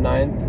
9th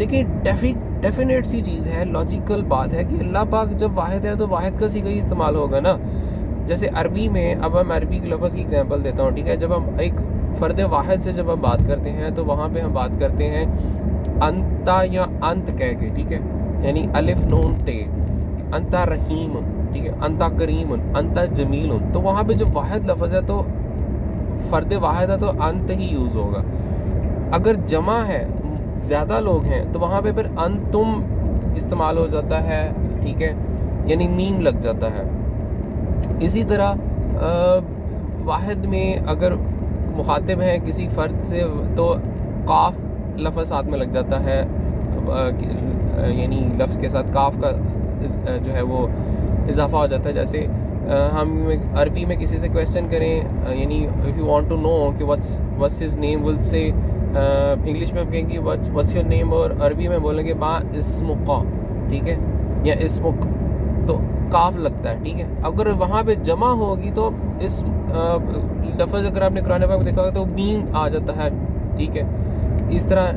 دیکھیں definite سی چیز ہے, لاجیکل بات ہے کہ اللہ پاک جب واحد ہے تو واحد کا صیغہ ہی استعمال ہوگا نا. جیسے عربی میں, اب ہم عربی کے لفظ کی ایگزامپل دیتا ہوں, ٹھیک ہے. جب ہم ایک فرد واحد سے جب ہم بات کرتے ہیں تو وہاں پہ ہم بات کرتے ہیں انتا یا انت کہہ کے, ٹھیک ہے, یعنی الف نون تے, انتا رحیم, ٹھیک ہے, انتا کریم, انتا جمیل. تو وہاں پہ جب واحد لفظ ہے تو فرد واحد ہے تو انت ہی یوز ہوگا. اگر جمع ہے, زیادہ لوگ ہیں, تو وہاں پہ پھر انتم استعمال ہو جاتا ہے, ٹھیک ہے, یعنی میم لگ جاتا ہے. اسی طرح واحد میں اگر مخاطب ہیں کسی فرد سے تو قاف لفظ ساتھ میں لگ جاتا ہے, یعنی لفظ کے ساتھ کاف کا جو ہے وہ اضافہ ہو جاتا ہے. جیسے ہم عربی میں کسی سے کویسچن کریں, یعنی if you want to know کہ what's his name ول سے, انگلش میں ہم کہیں گے what's your name, اور عربی میں بولیں گے ما اسمک, ٹھیک ہے, یا اسمک, تو کاف لگتا ہے, ٹھیک ہے. اگر وہاں پہ جمع ہوگی تو اس لفظ اگر آپ نے قرآن پاک میں دیکھا ہوگا تو میم آ جاتا ہے, ٹھیک ہے. اس طرح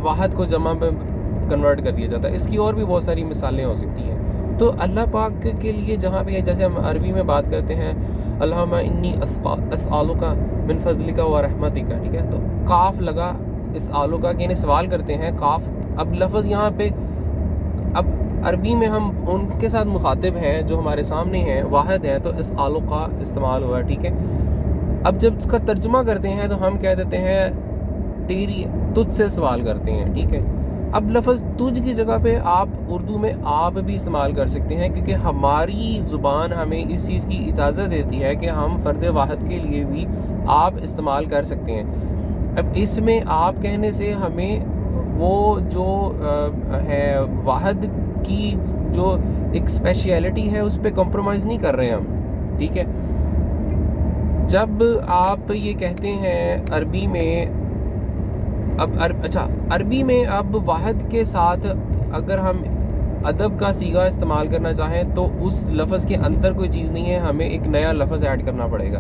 واحد کو جمع میں کنورٹ کر دیا جاتا ہے. اس کی اور بھی بہت ساری مثالیں ہو سکتی ہیں. تو اللہ پاک کے لیے جہاں پہ جیسے ہم عربی میں بات کرتے ہیں اللہم انی اسألک من فضلک و رحمتک, ٹھیک ہے, تو کاف لگا اسألک, یعنی سوال کرتے ہیں, کاف. اب لفظ یہاں پہ, اب عربی میں ہم ان کے ساتھ مخاطب ہیں جو ہمارے سامنے ہیں, واحد ہے, تو اسألک استعمال ہوا, ٹھیک ہے. اب جب اس کا ترجمہ کرتے ہیں تو ہم کہہ دیتے ہیں تجھ سے سوال کرتے ہیں, ٹھیک ہے. اب لفظ تجھ کی جگہ پہ آپ اردو میں آپ بھی استعمال کر سکتے ہیں, کیونکہ ہماری زبان ہمیں اس چیز کی اجازت دیتی ہے کہ ہم فرد واحد کے لیے بھی آپ استعمال کر سکتے ہیں. اب اس میں آپ کہنے سے ہمیں وہ جو ہے واحد کی جو ایک اسپیشیلٹی ہے اس پہ کمپرومائز نہیں کر رہے ہم, ٹھیک ہے. جب آپ یہ کہتے ہیں عربی میں, عربی میں اب واحد کے ساتھ اگر ہم ادب کا صیغہ استعمال کرنا چاہیں تو اس لفظ کے اندر کوئی چیز نہیں ہے, ہمیں ایک نیا لفظ ایڈ کرنا پڑے گا.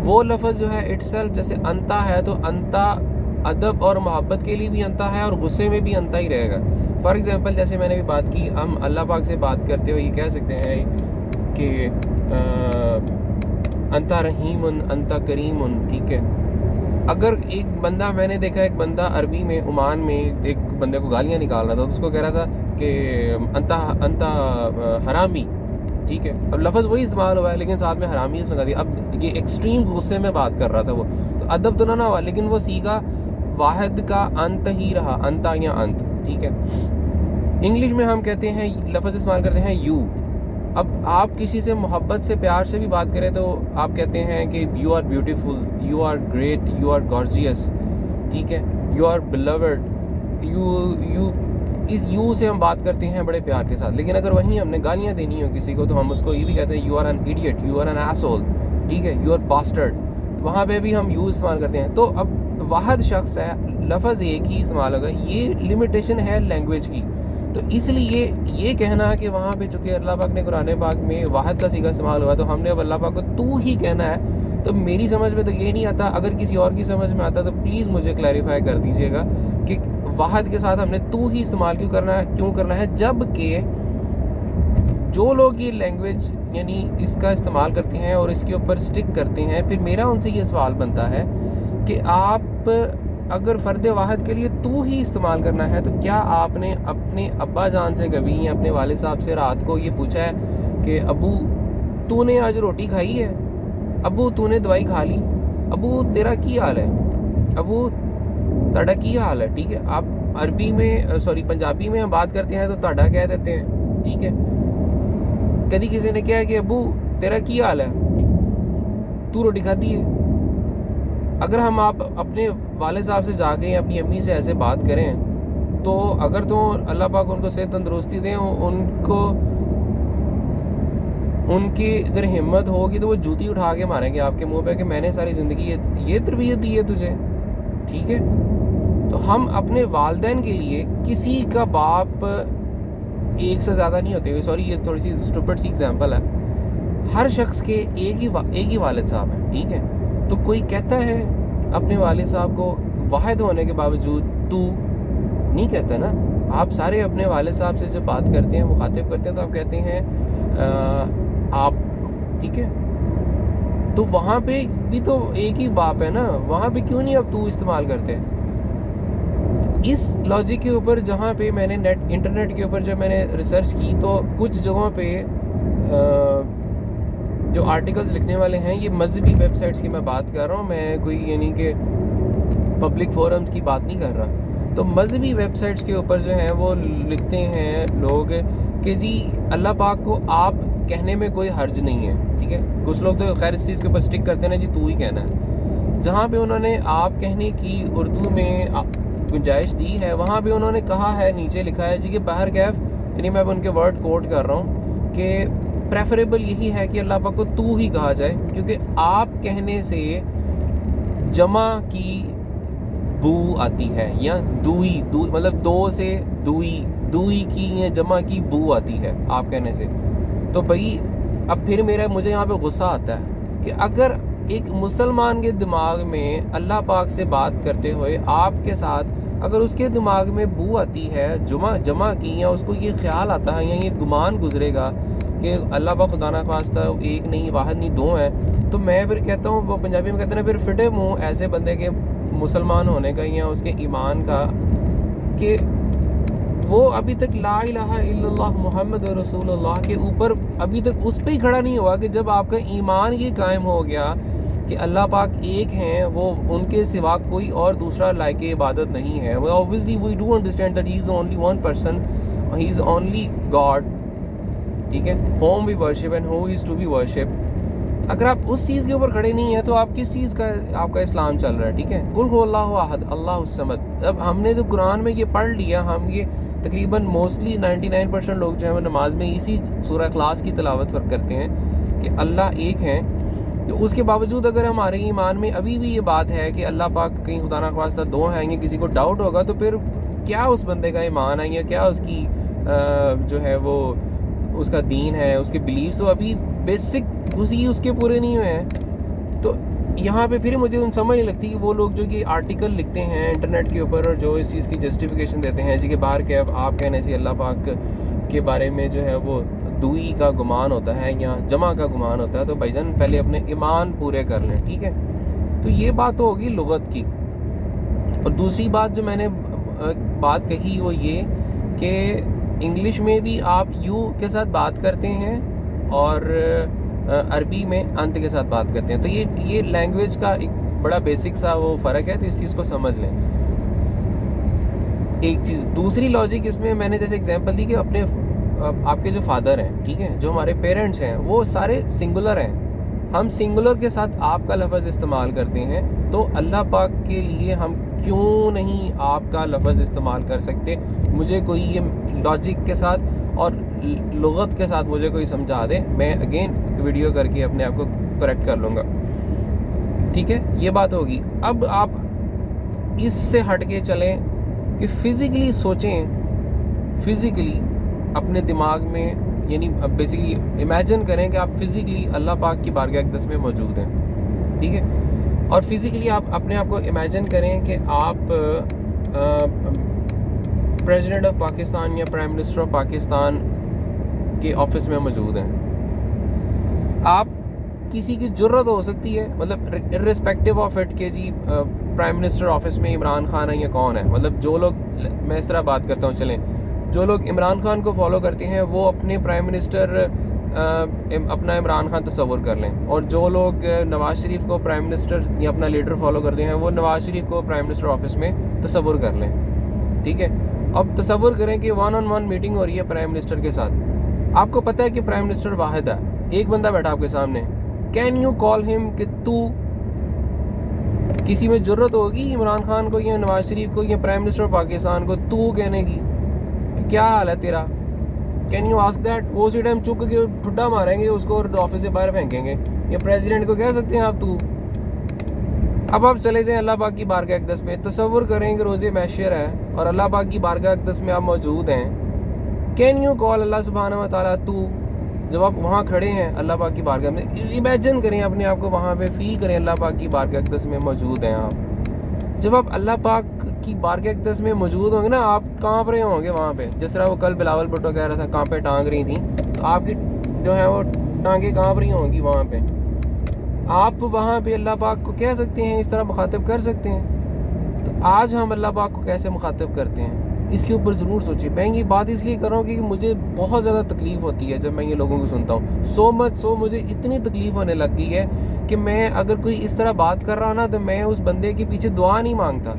وہ لفظ جو ہے اٹ سیلف, جیسے انتا ہے تو انتا ادب اور محبت کے لیے بھی انتا ہے اور غصے میں بھی انتا ہی رہے گا. فار ایگزامپل جیسے میں نے بھی بات کی, ہم اللہ پاک سے بات کرتے ہوئے یہ کہہ سکتے ہیں کہ انتا رحیم انتا کریم, ٹھیک ہے. اگر ایک بندہ, میں نے دیکھا ایک بندہ عربی میں عمان میں ایک بندے کو گالیاں نکال رہا تھا, تو اس کو کہہ رہا تھا کہ انتا حرامی, ٹھیک ہے. اب لفظ وہی استعمال ہوا ہے لیکن ساتھ میں حرامی اس نے کہا دیا. اب یہ ایکسٹریم غصے میں بات کر رہا تھا وہ, تو ادب تو نہ ہوا, لیکن وہ صیغہ واحد کا انت ہی رہا, انتا یا انت, ٹھیک ہے. انگلش میں ہم کہتے ہیں, لفظ استعمال کرتے ہیں یو. اب آپ کسی سے محبت سے پیار سے بھی بات کریں تو آپ کہتے ہیں کہ you are beautiful, you are great, you are gorgeous, ٹھیک ہے, یو آر بلوڈ. اس یو سے ہم بات کرتے ہیں بڑے پیار کے ساتھ. لیکن اگر وہیں ہم نے گالیاں دینی ہو کسی کو تو ہم اس کو یہ بھی کہتے ہیں you are an idiot, you are an asshole, ٹھیک ہے, یو آر باسٹرڈ. وہاں پہ بھی ہم یو استعمال کرتے ہیں. تو اب واحد شخص ہے, لفظ ایک ہی استعمال ہوگا, یہ لمیٹیشن ہے لینگویج کی. تو اس لیے یہ کہنا کہ وہاں پہ چونکہ اللہ پاک نے قرآن پاک میں واحد کا صیغہ استعمال ہوا تو ہم نے اب اللہ پاک کو تو ہی کہنا ہے, تو میری سمجھ میں تو یہ نہیں آتا. اگر کسی اور کی سمجھ میں آتا تو پلیز مجھے کلیریفائی کر دیجیے گا کہ واحد کے ساتھ ہم نے تو ہی استعمال کیوں کرنا ہے, جب کہ جو لوگ یہ لینگویج یعنی اس کا استعمال کرتے ہیں اور اس کے اوپر سٹک کرتے ہیں, پھر میرا ان سے یہ سوال بنتا ہے کہ آپ اگر فرد واحد کے لیے تو ہی استعمال کرنا ہے تو کیا آپ نے اپنے ابا جان سے کبھی یا اپنے والد صاحب سے رات کو یہ پوچھا ہے کہ ابو تو نے آج روٹی کھائی ہے, ابو تو نے دوائی کھا لی, ابو تیرا کی حال ہے, ابو تاڑا کی حال ہے, ٹھیک ہے. آپ عربی میں پنجابی میں ہم بات کرتے ہیں تو تاڑا کہہ دیتے ہیں, ٹھیک ہے. کبھی کسی نے کہا کہ ابو تیرا کی حال ہے, تو روٹی کھاتی ہے. اگر ہم آپ اپنے والد صاحب سے جا کے اپنی امی سے ایسے بات کریں تو اگر تو اللہ پاک ان کو صحت تندرستی دیں, ان کی اگر ہمت ہوگی تو وہ جوتی اٹھا کے ماریں گے آپ کے منہ پہ کہ میں نے ساری زندگی یہ تربیت دی ہے تجھے, ٹھیک ہے. تو ہم اپنے والدین کے لیے کسی کا باپ ایک سے زیادہ نہیں ہوتے. سوری یہ تھوڑی سی اسٹوپڈ سی ایگزامپل ہے. ہر شخص کے ایک ہی والد صاحب ہیں, ٹھیک ہے. تو کوئی کہتا ہے اپنے والد صاحب کو واحد ہونے کے باوجود تو نہیں کہتے نا. آپ سارے اپنے والد صاحب سے جب بات کرتے ہیں, مخاطب کرتے ہیں, تو آپ کہتے ہیں آپ, ٹھیک ہے. تو وہاں پہ بھی تو ایک ہی باپ ہے نا, وہاں پہ کیوں نہیں اب تو استعمال کرتے؟ اس لاجک کے اوپر جہاں پہ میں نے انٹرنیٹ کے اوپر جب میں نے ریسرچ کی, تو کچھ جگہوں پہ جو آرٹیکلز لکھنے والے ہیں, یہ مذہبی ویب سائٹس کی میں بات کر رہا ہوں, میں کوئی یعنی کہ پبلک فورمز کی بات نہیں کر رہا. تو مذہبی ویب سائٹس کے اوپر جو ہیں وہ لکھتے ہیں لوگ کہ جی اللہ پاک کو آپ کہنے میں کوئی حرج نہیں ہے, ٹھیک ہے. کچھ لوگ تو خیر اس چیز کے اوپر سٹک کرتے ہیں نا, جی تو ہی کہنا ہے. جہاں پہ انہوں نے آپ کہنے کی اردو میں گنجائش دی ہے, وہاں پہ انہوں نے کہا ہے, نیچے لکھا ہے جی کہ باہر کیف, یعنی میں اب ان کے ورڈ کوٹ کر رہا ہوں, کہ پریفریبل یہی ہے کہ اللہ پاک کو تو ہی کہا جائے, کیونکہ آپ کہنے سے جمع کی بو آتی ہے, یا دوئی مطلب دو سے دوئی کی یا جمع کی بو آتی ہے آپ کہنے سے. تو بھائی اب پھر مجھے یہاں پہ غصہ آتا ہے کہ اگر ایک مسلمان کے دماغ میں اللہ پاک سے بات کرتے ہوئے آپ کے ساتھ اگر اس کے دماغ میں بو آتی ہے جمع کی, یا اس کو یہ خیال آتا ہے یا یہ گمان گزرے گا کہ اللہ پاک خدا نخواستہ ایک نہیں, واحد نہیں, دو ہیں, تو میں پھر کہتا ہوں, وہ پنجابی میں کہتے ہیں نا, پھر فٹے منہ ایسے بندے کے مسلمان ہونے کا یا اس کے ایمان کا, کہ وہ ابھی تک لا الہ الا اللہ محمد رسول اللہ کے اوپر ابھی تک اس پہ ہی کھڑا نہیں ہوا, کہ جب آپ کا ایمان یہ قائم ہو گیا کہ اللہ پاک ایک ہیں, وہ ان کے سوا کوئی اور دوسرا لائق عبادت نہیں ہے. obviously we do understand that he is only one person, he is only God, ٹھیک ہے, whom we worship and who is to be worshipped. اگر آپ اس چیز کے اوپر کھڑے نہیں ہیں تو آپ کس چیز کا آپ کا اسلام چل رہا ہے, ٹھیک ہے. قل هو اللہ احد اللہ الصمد. اب ہم نے جو قرآن میں یہ پڑھ لیا, ہم یہ تقریباً موسٹلی 99% لوگ جو ہیں وہ نماز میں اسی سورہ اخلاص کی تلاوت کرتے ہیں کہ اللہ ایک ہیں. تو اس کے باوجود اگر ہمارے ایمان میں ابھی بھی یہ بات ہے کہ اللہ پاک کہیں خدا نخواستہ دو ہیں, یا کسی کو ڈاؤٹ ہوگا, تو پھر کیا اس بندے کا ایمان ہے, یا کیا اس کی جو ہے وہ اس کا دین ہے, اس کے بلیفس وہ ابھی بیسک اس کے پورے نہیں ہوئے ہیں. تو یہاں پہ پھر مجھے سمجھ نہیں لگتی کہ وہ لوگ جو کہ آرٹیکل لکھتے ہیں انٹرنیٹ کے اوپر, اور جو اس چیز کی جسٹیفیکیشن دیتے ہیں جی کہ باہر کے آپ کہنے سے اللہ پاک کے بارے میں جو ہے وہ دوئی کا گمان ہوتا ہے یا جمع کا گمان ہوتا ہے, تو بھائی جان پہلے اپنے ایمان پورے کر لیں, ٹھیک ہے. تو یہ بات تو ہوگی لغت کی. اور دوسری بات جو میں نے بات کہی وہ یہ کہ انگلش میں بھی آپ یو کے ساتھ بات کرتے ہیں اور عربی میں انت کے ساتھ بات کرتے ہیں. تو یہ لینگویج کا ایک بڑا بیسک سا وہ فرق ہے, تو اس چیز کو سمجھ لیں. ایک چیز دوسری لاجک اس میں نے جیسے اگزامپل دی کہ اپنے آپ کے جو فادر ہیں, ٹھیک ہے, جو ہمارے پیرنٹس ہیں, وہ سارے سنگولر ہیں. ہم سنگولر کے ساتھ آپ کا لفظ استعمال کرتے ہیں, تو اللہ پاک کے لیے ہم کیوں نہیں آپ کا لفظ استعمال کر سکتے؟ مجھے کوئی یہ لاجک کے ساتھ اور لغت کے ساتھ مجھے کوئی سمجھا دے, میں اگین ویڈیو کر کے اپنے آپ کو کریکٹ کر لوں گا, ٹھیک ہے. یہ بات ہوگی. اب آپ اس سے ہٹ کے چلیں کہ فزیکلی سوچیں, فزیکلی اپنے دماغ میں, یعنی اب بیسیکلی امیجن کریں کہ آپ فزیکلی اللہ پاک کی بارگاہ اقدس میں موجود ہیں, ٹھیک ہے. اور فزیکلی آپ اپنے آپ کو امیجن کریں کہ آپ پریزیڈنٹ آف پاکستان یا پرائم منسٹر آف پاکستان کے آفس میں موجود ہیں. آپ کسی کی جرت ہو سکتی ہے, مطلب ارسپیکٹیو آف اٹ کہ جی پرائم منسٹر آفس میں عمران خان ہے یا کون ہے, مطلب جو لوگ, میں اس طرح بات کرتا ہوں, چلیں جو لوگ عمران خان کو فالو کرتے ہیں وہ اپنے پرائم منسٹر اپنا عمران خان تصور کر لیں, اور جو لوگ نواز شریف کو پرائم منسٹر یا اپنا لیڈر فالو کرتے ہیں وہ نواز شریف کو پرائم منسٹر آفس میں تصور کر لیں, ٹھیک ہے. اب تصور کریں کہ 1-on-1 میٹنگ ہو رہی ہے پرائم منسٹر کے ساتھ. آپ کو پتہ ہے کہ پرائم منسٹر واحد ہے, ایک بندہ بیٹھا آپ کے سامنے. کین یو کال ہم کہ تو, کسی میں جرت ہوگی عمران خان کو یا نواز شریف کو یا پرائم منسٹر پاکستان کو تو کہنے کی؟ کیا حال ہے تیرا؟ Can you ask that? وہ اسی ٹائم چک کے ٹھڈا ماریں گے اس کو اور آفس سے باہر پھینکیں گے. یا پریزیڈنٹ کو کہہ سکتے ہیں آپ تو؟ اب آپ چلے جائیں اللہ پاک کی بارگاہ اقدس میں, تصور کریں کہ روز محشر ہے اور اللہ پاک کی بارگاہ اقدس میں آپ موجود ہیں. کین یو کال اللہ سبحانہ و تعالیٰ تو؟ جب آپ وہاں کھڑے ہیں اللہ پاک کی بارگاہ میں, امیجن کریں اپنے آپ کو وہاں پہ, فیل کریں اللہ پاک کی بارگاہ اقدس میں موجود ہیں آپ. جب آپ اللہ پاک کی بارگاہ اقدس میں موجود ہوں گے نا، آپ کانپ رہے ہوں گے وہاں پہ، جس طرح وہ کل بلاول بھٹو کہہ رہا تھا کانپے ٹانگ رہی تھیں، تو آپ کی جو ہے وہ ٹانگیں کانپ رہی ہوں گی وہاں پہ. آپ وہاں پہ اللہ پاک کو کہہ سکتے ہیں، اس طرح مخاطب کر سکتے ہیں. تو آج ہم اللہ پاک کو کیسے مخاطب کرتے ہیں، اس کے اوپر ضرور سوچیں. میں یہ بات اس لیے کر رہا ہوں کہ مجھے بہت زیادہ تکلیف ہوتی ہے جب میں یہ لوگوں کو سنتا ہوں. سو مجھے اتنی تکلیف ہونے لگ گئی ہے کہ میں اگر کوئی اس طرح بات کر رہا نا تو میں اس بندے کے پیچھے دعا نہیں مانگتا.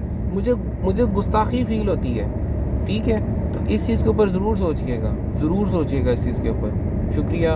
مجھے گستاخی فیل ہوتی ہے. ٹھیک ہے، تو اس چیز کے اوپر ضرور سوچیے گا اس چیز کے اوپر. شکریہ.